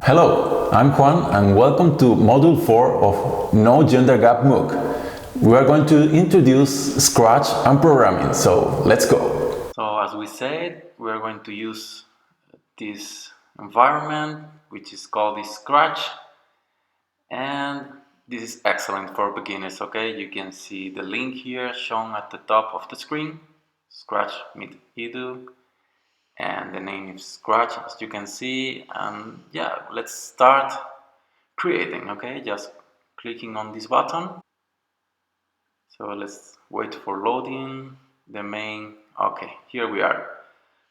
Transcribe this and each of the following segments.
Hello, I'm Juan and welcome to Module 4 of No Gender Gap MOOC. We are going to introduce Scratch and programming, so let's go. So as we said, we are going to use this environment, which is called the Scratch, and this is excellent for beginners, okay? You can see the link here shown at the top of the screen, Scratch Meet Edu, and the name is Scratch, as you can see. And yeah, let's start creating, okay? Just clicking on this button. So let's wait for loading the main. Okay, here we are.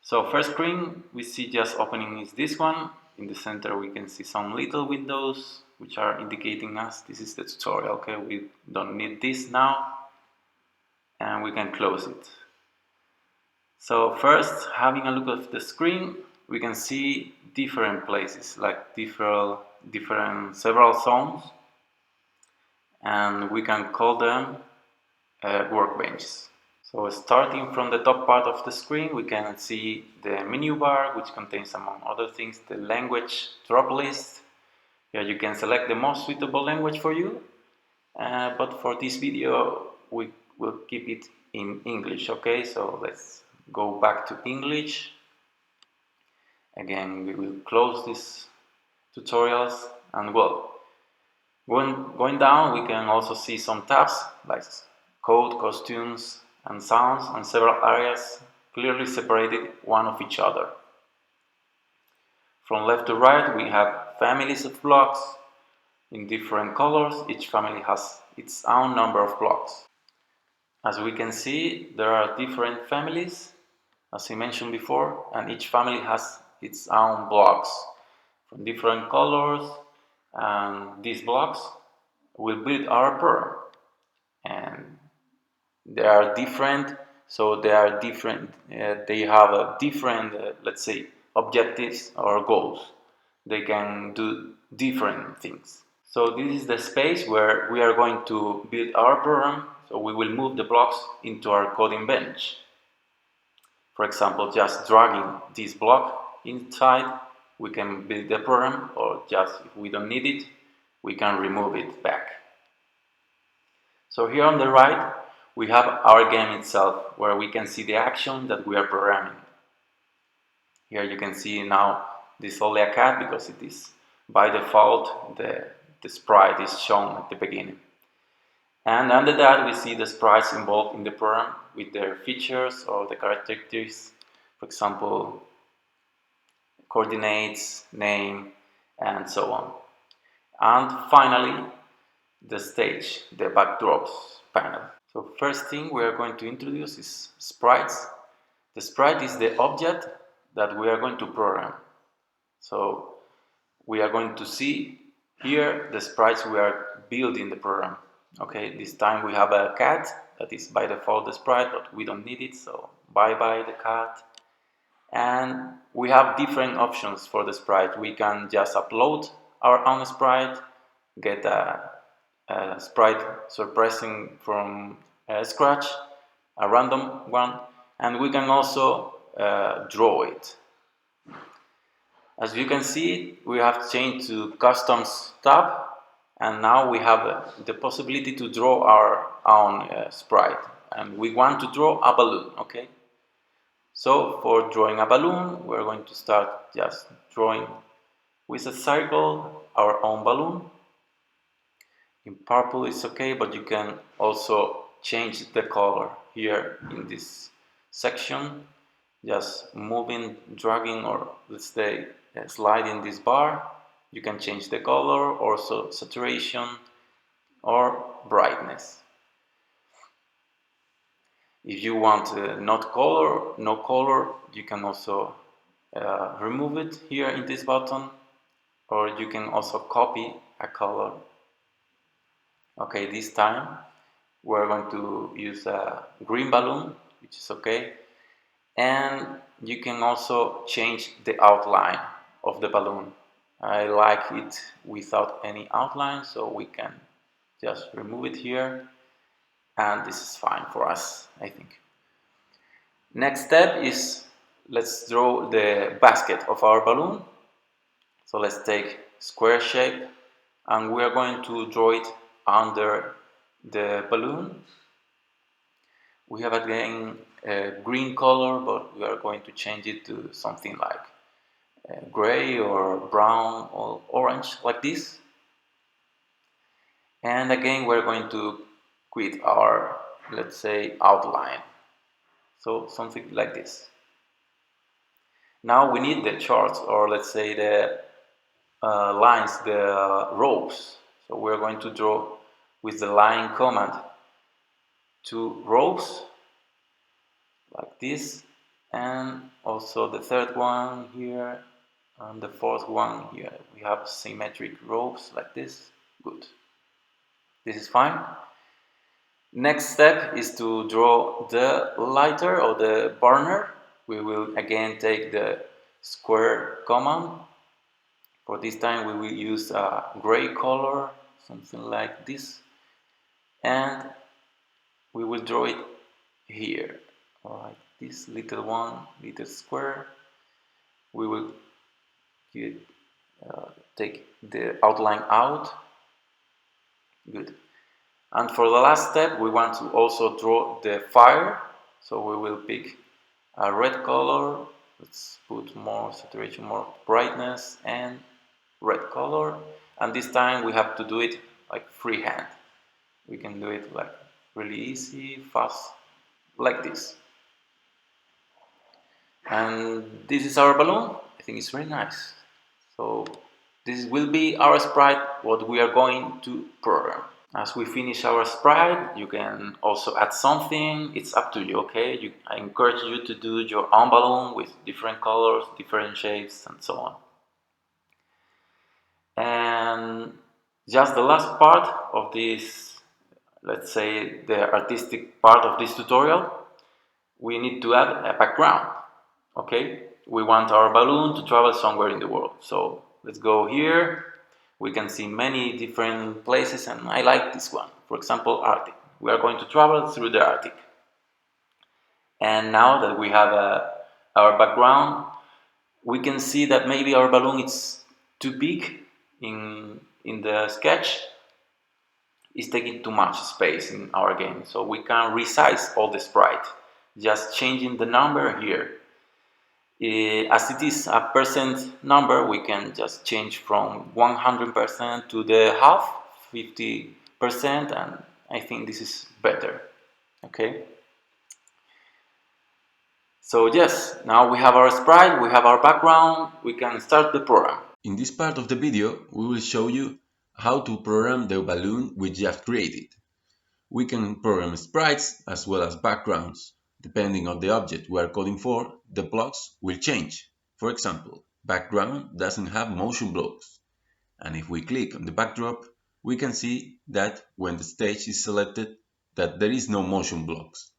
So first screen we see just opening is this one. In the center we can see some little windows which are indicating us this is the tutorial. Okay, we don't need this now, and we can close it. So first, having a look at the screen, we can see different places, like several zones, and we can call them workbenches. So starting from the top part of the screen, we can see the menu bar, which contains, among other things, the language drop list. Here you can select the most suitable language for you, but for this video we will keep it in English. Okay, so let's go back to English. Again, we will close these tutorials, and well, going down we can also see some tabs like code, costumes, and sounds, and several areas clearly separated one of each other. From left to right we have families of blocks in different colors. Each family has its own number of blocks. As we can see, there are different families, as I mentioned before, and each family has its own blocks from different colors, and these blocks will build our program. And they are different, so they are different. They have a different, let's say, objectives or goals. They can do different things. So this is the space where we are going to build our program. So we will move the blocks into our coding bench. For example, just dragging this block inside, we can build the program, or just if we don't need it, we can remove it back. So here on the right, we have our game itself, where we can see the action that we are programming. Here you can see now this is only a cat because it is by default the sprite is shown at the beginning. And under that we see the sprites involved in the program with their features or the characteristics, for example, coordinates, name, and so on. And finally, the stage, the backdrops panel. So first thing we are going to introduce is sprites. The sprite is the object that we are going to program. So we are going to see here the sprites we are building the program. Okay, this time we have a cat that is by default the sprite, but we don't need it, so bye-bye the cat. And we have different options for the sprite. We can just upload our own sprite, get a sprite surprising from Scratch, a random one, and we can also draw it. As you can see, we have changed to Customs tab, and now we have the possibility to draw our own sprite, and we want to draw a balloon. Okay, so for drawing a balloon, we're going to start just drawing with a circle our own balloon. In purple is okay, but you can also change the color here in this section, just moving, dragging, or let's say sliding this bar. You can change the color, also saturation or brightness. If you want no color, you can also remove it here in this button, or you can also copy a color. Okay, this time we're going to use a green balloon, which is okay, and you can also change the outline of the balloon. I like it without any outline, so we can just remove it here, and this is fine for us, I think. Next step is let's draw the basket of our balloon. So let's take square shape, and we are going to draw it under the balloon. We have again a green color, but we are going to change it to something like gray or brown or orange, like this. And again, we're going to quit our, let's say, outline. So something like this. Now we need the charts, or let's say the lines, the rows. So we're going to draw with the line command 2 rows like this, and also the third one here, and the fourth one here. We have symmetric rows like this. Good. This is fine. Next step is to draw the lighter or the burner. We will again take the square command. For this time we will use a gray color, something like this, and we will draw it here. Alright, this little one, little square. We will take the outline out. Good. And for the last step, we want to also draw the fire. So we will pick a red color. Let's put more saturation, more brightness, and red color. And this time we have to do it like freehand. We can do it like really easy, fast, like this. And this is our balloon. I think it's very nice. So this will be our sprite, what we are going to program. As we finish our sprite, you can also add something. It's up to you, okay? I encourage you to do your own balloon with different colors, different shapes, and so on. And just the last part of this, let's say the artistic part of this tutorial, we need to add a background, okay? We want our balloon to travel somewhere in the world. So let's go here. We can see many different places, and I like this one. For example, Arctic. We are going to travel through the Arctic. And now that we have our background, we can see that maybe our balloon is too big in the sketch. It's taking too much space in our game. So we can resize all the sprite, just changing the number here. As it is a percent number, we can just change from 100% to the half, 50%, and I think this is better. Okay. So yes, now we have our sprite, we have our background, we can start the program. In this part of the video, we will show you how to program the balloon we just created. We can program sprites as well as backgrounds. Depending on the object we are coding for, the blocks will change. For example, background doesn't have motion blocks. And if we click on the backdrop, we can see that when the stage is selected, that there is no motion blocks.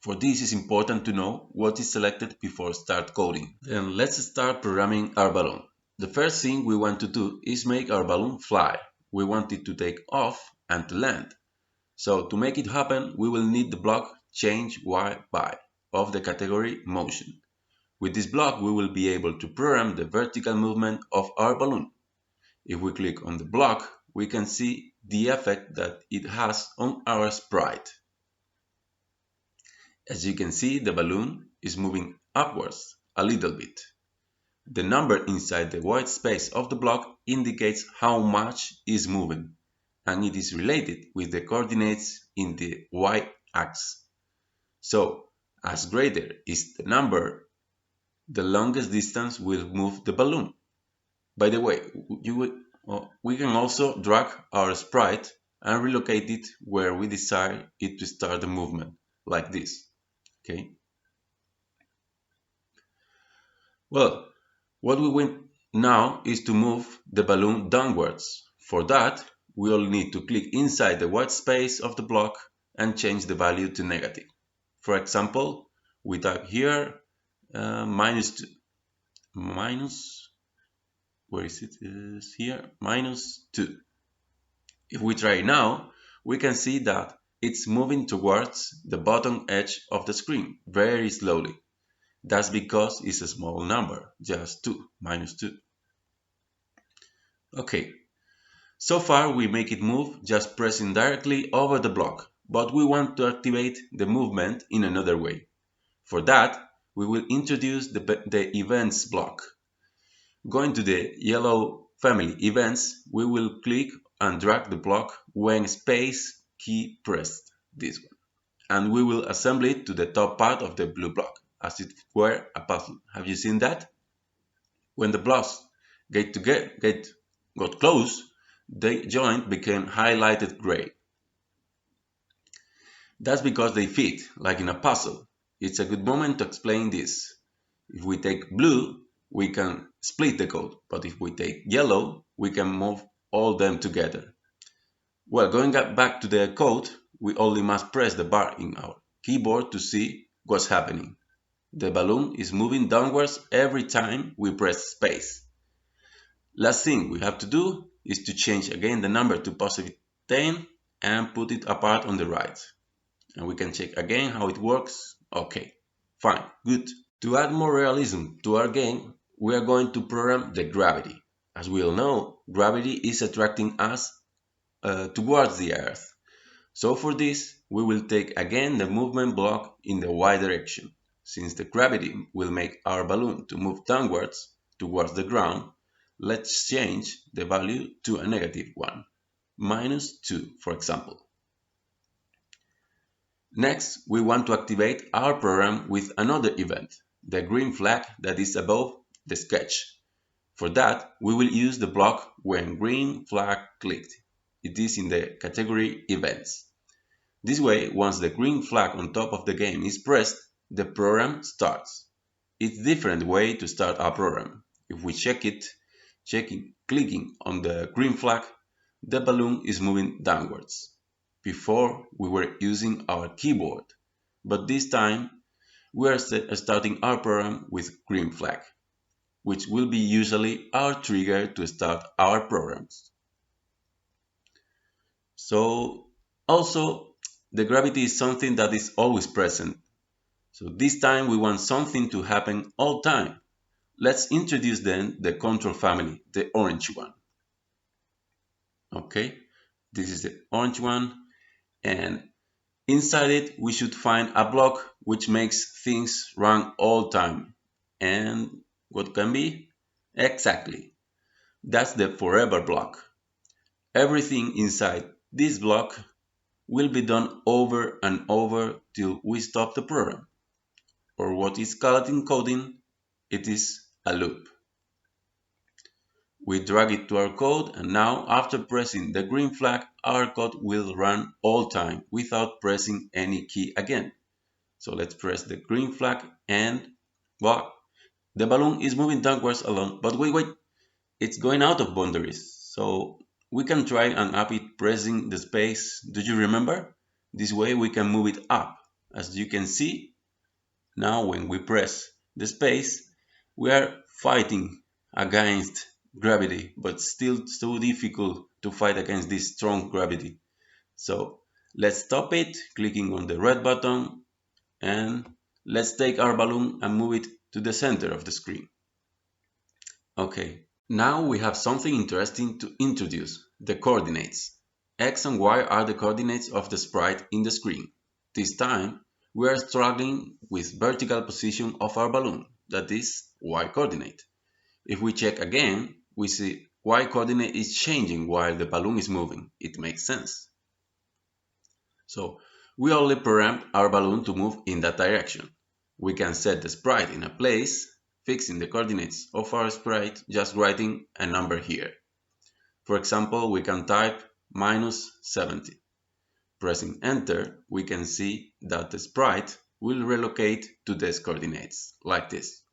For this, it's important to know what is selected before start coding. Then let's start programming our balloon. The first thing we want to do is make our balloon fly. We want it to take off and to land. So to make it happen, we will need the block change y by of the category motion. With this block, we will be able to program the vertical movement of our balloon. If we click on the block, we can see the effect that it has on our sprite. As you can see, the balloon is moving upwards a little bit. The number inside the white space of the block indicates how much is moving, and it is related with the coordinates in the y-axis. So, as greater is the number, the longest distance will move the balloon. By the way, we can also drag our sprite and relocate it where we desire it to start the movement, like this. Okay. Well, what we want now is to move the balloon downwards. For that, we all need to click inside the white space of the block and change the value to negative. For example, we type here -2. Where is it? Is here -2. If we try now, we can see that it's moving towards the bottom edge of the screen very slowly. That's because it's a small number, just 2, -2. Okay, so far we make it move just pressing directly over the block, but we want to activate the movement in another way. For that, we will introduce the events block. Going to the yellow family events, we will click and drag the block when space key pressed, this one, and we will assemble it to the top part of the blue block, as if it were a puzzle. Have you seen that? When the blocks got close, the joint became highlighted gray. That's because they fit, like in a puzzle. It's a good moment to explain this. If we take blue, we can split the code, but if we take yellow, we can move all them together. Well, going back to the code, we only must press the bar in our keyboard to see what's happening. The balloon is moving downwards every time we press space. Last thing we have to do is to change again the number to positive 10 and put it apart on the right. And we can check again how it works. Okay, fine, good. To add more realism to our game, we are going to program the gravity. As we all know, gravity is attracting us towards the Earth. So for this, we will take again the movement block in the Y direction. Since the gravity will make our balloon to move downwards towards the ground, let's change the value to a negative one, -2, for example. Next, we want to activate our program with another event, the green flag that is above the sketch. For that, we will use the block when green flag clicked. It is in the category events. This way, once the green flag on top of the game is pressed, the program starts. It's a different way to start our program. If we clicking on the green flag, the balloon is moving downwards. Before, we were using our keyboard, but this time we are starting our program with green flag, which will be usually our trigger to start our programs. So also, the gravity is something that is always present. So this time we want something to happen all time. Let's introduce then the control family, the orange one. Okay, this is the orange one, and inside it we should find a block which makes things run all time. And what can be? Exactly, that's the forever block. Everything inside this block will be done over and over till we stop the program. Or what is called in coding, it is a loop. We drag it to our code, and now after pressing the green flag, our code will run all time without pressing any key again. So let's press the green flag, and well, the balloon is moving downwards alone, but wait, it's going out of boundaries. So we can try and up it pressing the space. Do you remember? This way we can move it up. As you can see, now when we press the space, we are fighting against gravity, but still so difficult to fight against this strong gravity. So let's stop it, clicking on the red button, and let's take our balloon and move it to the center of the screen. Okay, now we have something interesting to introduce, the coordinates. X and Y are the coordinates of the sprite in the screen. This time, we are struggling with vertical position of our balloon, that is, Y coordinate. If we check again, we see Y coordinate is changing while the balloon is moving. It makes sense. So, we only programmed our balloon to move in that direction. We can set the sprite in a place, fixing the coordinates of our sprite, just writing a number here. For example, we can type -70. Pressing enter, we can see that the sprite will relocate to these coordinates, like this.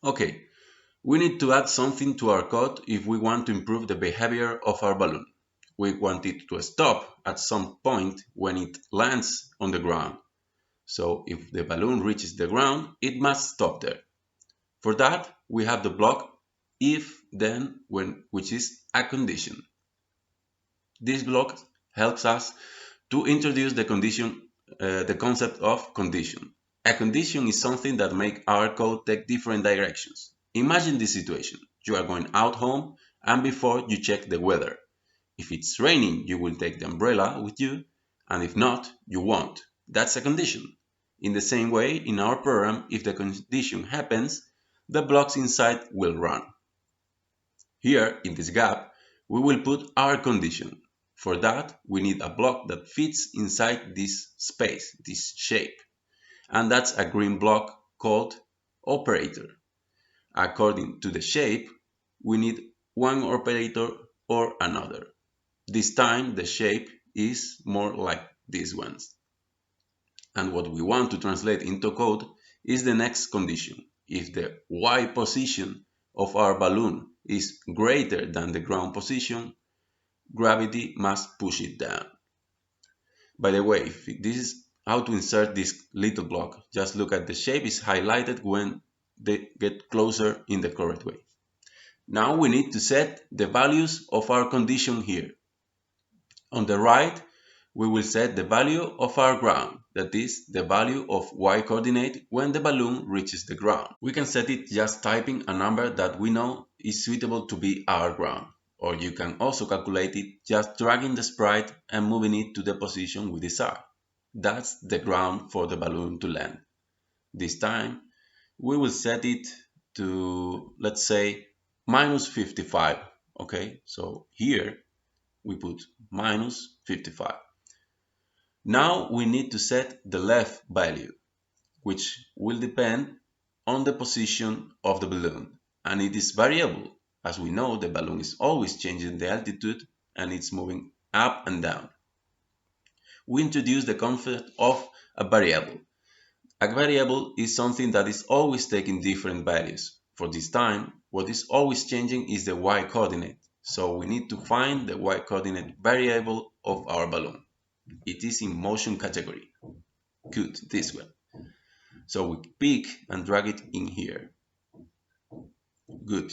Okay, we need to add something to our code if we want to improve the behavior of our balloon. We want it to stop at some point when it lands on the ground. So if the balloon reaches the ground, it must stop there. For that, we have the block if then when, which is a condition. This block helps us to introduce the concept of condition. A condition is something that makes our code take different directions. Imagine this situation. You are going out home, and before you check the weather. If it's raining, you will take the umbrella with you, and if not, you won't. That's a condition. In the same way, in our program, if the condition happens, the blocks inside will run. Here, in this gap, we will put our condition. For that, we need a block that fits inside this space, this shape. And that's a green block called operator. According to the shape, we need one operator or another. This time, the shape is more like these ones. And what we want to translate into code is the next condition. If the Y position of our balloon is greater than the ground position, gravity must push it down. By the way, this is how to insert this little block. Just look at the shape is highlighted when they get closer in the correct way. Now we need to set the values of our condition here. On the right, we will set the value of our ground, that is, the value of Y coordinate when the balloon reaches the ground. We can set it just typing a number that we know is suitable to be our ground, or you can also calculate it just dragging the sprite and moving it to the position we desire. That's the ground for the balloon to land. This time, we will set it to, let's say, minus 55, okay? So here, we put minus 55. Now we need to set the left value, which will depend on the position of the balloon, and it is variable. As we know, the balloon is always changing the altitude and it's moving up and down. We introduce the concept of a variable. A variable is something that is always taking different values. For this time, what is always changing is the Y coordinate. So we need to find the Y coordinate variable of our balloon. It is in motion category. Good, this one. So we pick and drag it in here. Good.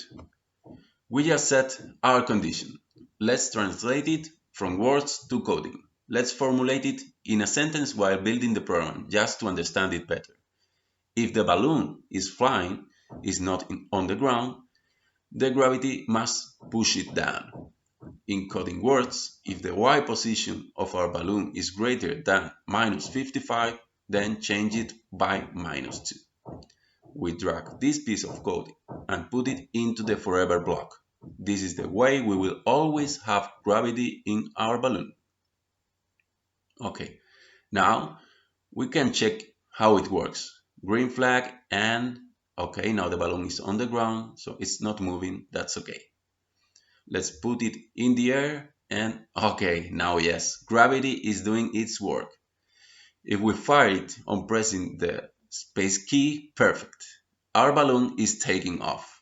We just set our condition. Let's translate it from words to coding. Let's formulate it in a sentence while building the program, just to understand it better. If the balloon is flying, is not on the ground, the gravity must push it down. In coding words, if the Y position of our balloon is greater than minus 55, then change it by minus 2. We drag this piece of code and put it into the forever block. This is the way we will always have gravity in our balloon. Okay, now we can check how it works. Green flag and okay, now the balloon is on the ground, so it's not moving, that's okay. Let's put it in the air and okay, now yes, gravity is doing its work. If we fire it on pressing the space key, perfect. Our balloon is taking off.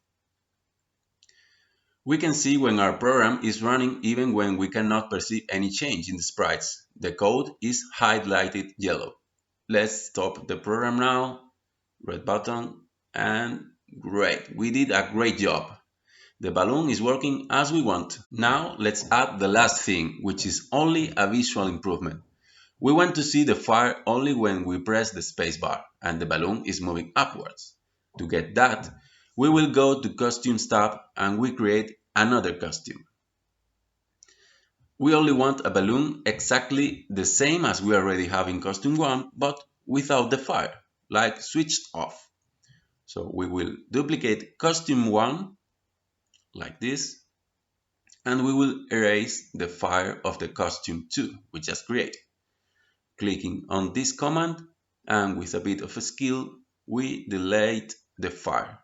We can see when our program is running even when we cannot perceive any change in the sprites. The code is highlighted yellow. Let's stop the program now. Red button and great, we did a great job. The balloon is working as we want. Now let's add the last thing, which is only a visual improvement. We want to see the fire only when we press the spacebar and the balloon is moving upwards. To get that, we will go to Costumes tab and we create another costume. We only want a balloon exactly the same as we already have in Costume 1, but without the fire, like switched off. So we will duplicate Costume 1 like this, and we will erase the fire of the Costume 2 we just created. Clicking on this command, and with a bit of a skill, we delete the fire.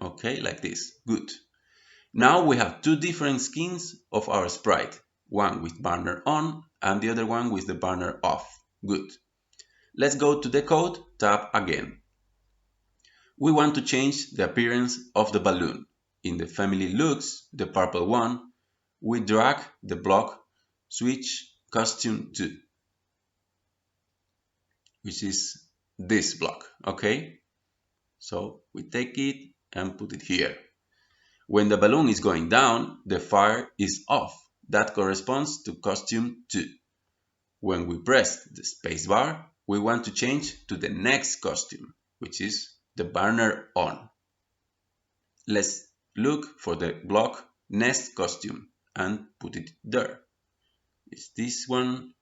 Okay, like this. Good. Now we have two different skins of our sprite, one with banner on and the other one with the banner off. Good. Let's go to the code tab again. We want to change the appearance of the balloon. In the family looks, the purple one, we drag the block switch costume 2, which is this block, okay? So we take it and put it here. When the balloon is going down, the fire is off. That corresponds to costume 2. When we press the spacebar, we want to change to the next costume, which is the banner on. Let's look for the block nest costume and put it there. It's this one,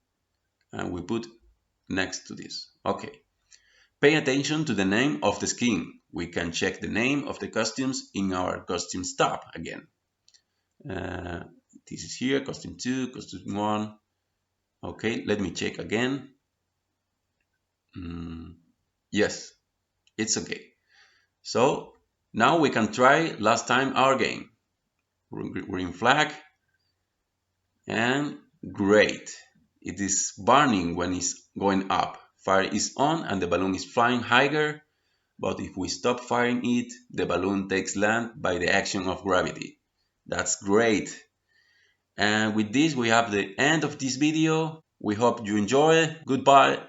and we put next to this. Okay. Pay attention to the name of the skin. We can check the name of the costumes in our costumes tab again. This is here, costume 2, costume 1. Okay, let me check again. Yes, it's okay. So now we can try last time our game. Green flag, and great. It is burning when it's going up. Fire is on and the balloon is flying higher, but if we stop firing it, the balloon takes land by the action of gravity. That's great. And with this, we have the end of this video. We hope you enjoy it. Goodbye.